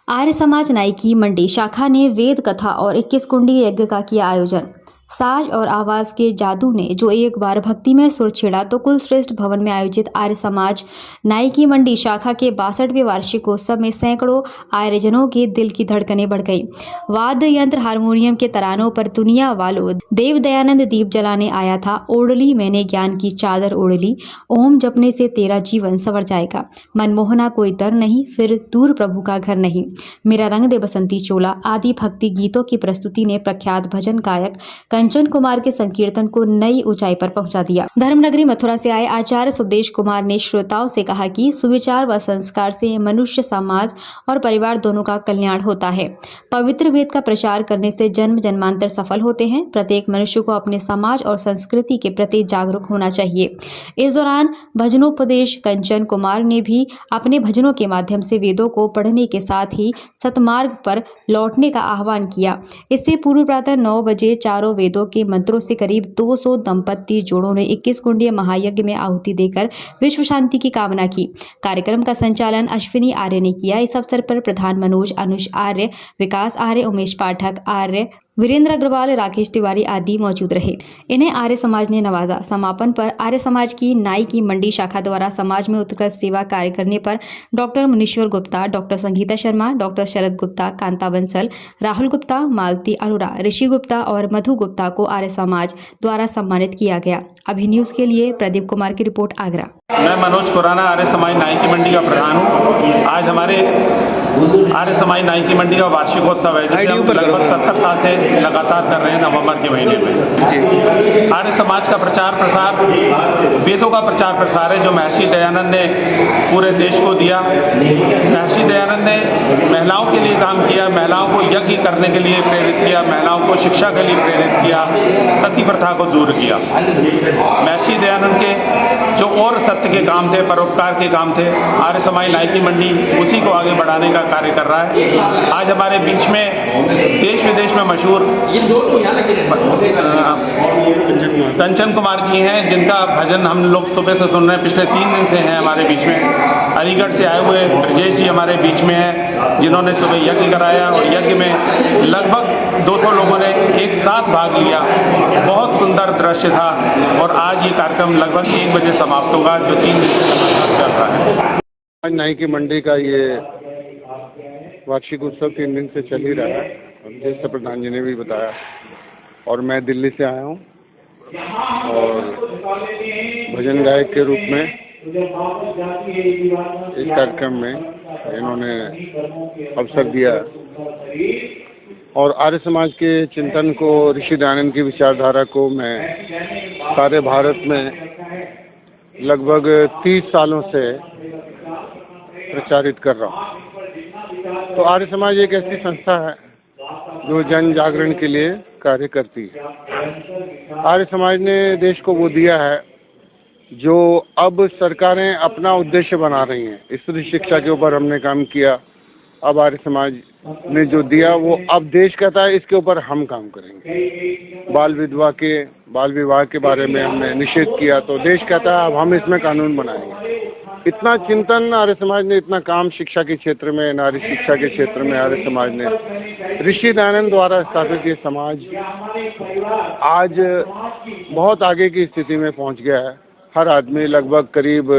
आर्य समाज नाई की मंडी शाखा ने वेद कथा और 21 कुंडी यज्ञ का किया आयोजन। साज और आवाज के जादू ने जो एक बार भक्ति में सुर छेड़ा तो कुलश्रेष्ठ भवन में आयोजित आर्य समाज नाई की मंडी शाखा के 62वें वार्षिकोत्सव में सैकड़ों आर्यजनों के दिल की धड़कनें बढ़ गई। वाद्य यंत्र हारमोनियम के तरानों पर दुनिया वालों देव दयानंद दीप जलाने आया था। ओढ़ली मैंने ज्ञान की चादर ओढ़ली, ओम जपने से तेरा जीवन संवर जाएगा। मनमोहना कोई दर नहीं, फिर दूर प्रभु का घर नहीं, मेरा रंग दे बसंती चोला आदि भक्ति गीतों की प्रस्तुति ने प्रख्यात भजन गायक कंचन कुमार के संकीर्तन को नई ऊंचाई पर पहुंचा दिया। धर्मनगरी मथुरा से आए आचार्य सुदेश कुमार ने श्रोताओं से कहा कि सुविचार व संस्कार से मनुष्य, समाज और परिवार दोनों का कल्याण होता है। पवित्र वेद का प्रचार करने से जन्म जन्मांतर सफल होते हैं। प्रत्येक मनुष्य को अपने समाज और संस्कृति के प्रति जागरूक होना चाहिए। इस दौरान भजनोपदेश कंचन कुमार ने भी अपने भजनों के माध्यम से वेदों को पढ़ने के साथ ही सतमार्ग पर लौटने का आह्वान किया। इससे पूर्व प्रातः 9 बजे चारों वेदों के मंत्रों से करीब 200 दंपत्ति जोड़ों ने 21 कुंडीय महायज्ञ में आहुति देकर विश्व शांति की कामना की। कार्यक्रम का संचालन अश्विनी आर्य ने किया। इस अवसर पर प्रधान मनोज, अनुज आर्य, विकास आर्य, उमेश पाठक आर्य, वीरेंद्र अग्रवाल, राकेश तिवारी आदि मौजूद रहे। इन्हें आर्य समाज ने नवाजा। समापन पर आर्य समाज की नाई की मंडी शाखा द्वारा समाज में उत्कृष्ट सेवा कार्य करने पर डॉक्टर मुनीश्वर गुप्ता, डॉक्टर संगीता शर्मा, डॉक्टर शरद गुप्ता, कांता बंसल, राहुल गुप्ता, मालती अरोरा, ऋषि गुप्ता और मधु गुप्ता को आर्य समाज द्वारा सम्मानित किया गया। अभी न्यूज के लिए प्रदीप कुमार की रिपोर्ट, आगरा। मैं मनोज खुराना, आर्य समाज नाई की मंडी का प्रधान हूँ। आज हमारे आर्य समाज नाई की मंडी का वार्षिकोत्सव है, जिसे हम लगभग 70 साल से लगातार कर रहे हैं। नवंबर के महीने में आर्य समाज का प्रचार प्रसार वेदों का प्रचार प्रसार है, जो महर्षि दयानंद ने पूरे देश को दिया। महर्षि दयानंद ने महिलाओं के लिए काम किया, महिलाओं को यज्ञ करने के लिए प्रेरित किया, महिलाओं को शिक्षा के लिए प्रेरित किया, सती प्रथा को दूर किया। महर्षि दयानंद के जो और सत्य के काम थे, परोपकार के काम थे, आर्य समाज नाई की मंडी उसी को आगे बढ़ाने का कार्य कर रहा है। आज हमारे बीच में देश विदेश में मशहूर कंचन कुमार जी हैं, जिनका भजन हम लोग सुबह से सुन रहे हैं, पिछले 3 दिन से हैं हमारे बीच में। अलीगढ़ से आए हुए ब्रजेश जी हमारे बीच में हैं, जिन्होंने सुबह यज्ञ कराया और यज्ञ में लगभग 200 लोगों ने एक साथ भाग लिया। बहुत सुंदर दृश्य था और आज ये कार्यक्रम लगभग 1 बजे समाप्त होगा, जो 3 दिन से लगातार चल रहा है। आज नाई की मंडी का ये वार्षिक उत्सव 3 दिन से चल ही रहा है, जैसे प्रधान जी ने भी बताया। और मैं दिल्ली से आया हूँ और भजन गायक के रूप में इस कार्यक्रम में इन्होंने अवसर दिया और आर्य समाज के चिंतन को, ऋषि दयानंद की विचारधारा को मैं सारे भारत में लगभग 30 सालों से प्रचारित कर रहा हूँ। तो आर्य समाज एक ऐसी संस्था है जो जन जागरण के लिए कार्य करती है। आर्य समाज ने देश को वो दिया है जो अब सरकारें अपना उद्देश्य बना रही हैं। स्त्री शिक्षा के ऊपर हमने काम किया, अब आर्य समाज ने जो दिया वो अब देश कहता है इसके ऊपर हम काम करेंगे। बाल विवाह के बारे में हमने निषेध किया, तो देश कहता है अब हम इसमें कानून बनाएंगे। इतना चिंतन आर्य समाज ने, इतना काम शिक्षा के क्षेत्र में, नारी शिक्षा के क्षेत्र में आर्य समाज ने, ऋषि दयानंद द्वारा स्थापित ये समाज आज बहुत आगे की स्थिति में पहुंच गया है। हर आदमी लगभग करीब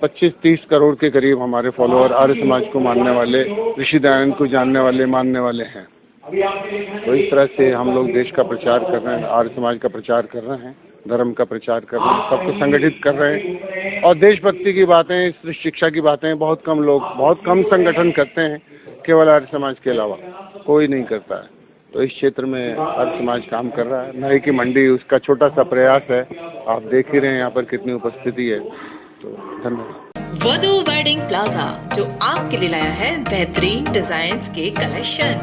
25-30 करोड़ के करीब हमारे फॉलोअर आर्य समाज को मानने वाले, ऋषि दयानंद को जानने वाले, मानने वाले हैं। तो इस तरह से हम लोग देश का प्रचार कर रहे हैं, आर्य समाज का प्रचार कर रहे हैं, धर्म का प्रचार कर रहे हैं, सबको संगठित कर रहे हैं। और देशभक्ति की बातें, शिक्षा की बातें बहुत कम संगठन करते हैं, केवल आर्य समाज के अलावा कोई नहीं करता है। तो इस क्षेत्र में आर्य समाज काम कर रहा है। नाई की मंडी उसका छोटा सा प्रयास है। आप देख ही रहे हैं यहाँ पर कितनी उपस्थिति है। तो धन्यवाद। वधू वेडिंग प्लाजा जो आपके लिए लाया है बेहतरीन डिजाइन्स के कलेक्शन,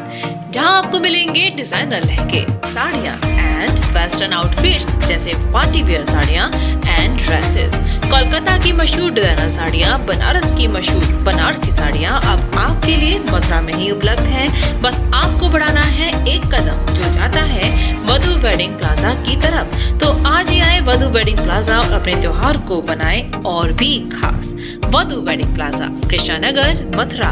जहां आपको मिलेंगे डिजाइनर लहंगे, साड़ियां एंड वेस्टर्न आउटफिट्स जैसे पार्टी वेयर साड़ियां एंड ड्रेसेस। कोलकाता की मशहूर डिजाइनर साड़ियां, बनारस की मशहूर बनारसी साड़ियां अब आपके लिए मथुरा में ही उपलब्ध हैं। बस आपको बढ़ाना है एक कदम, जो जाता है वधू वेडिंग प्लाजा की तरफ। तो आज ही आए वधू वेडिंग प्लाजा और अपने त्योहार को बनाए और भी खास। वधू वेडिंग प्लाजा, कृष्णा नगर, मथुरा।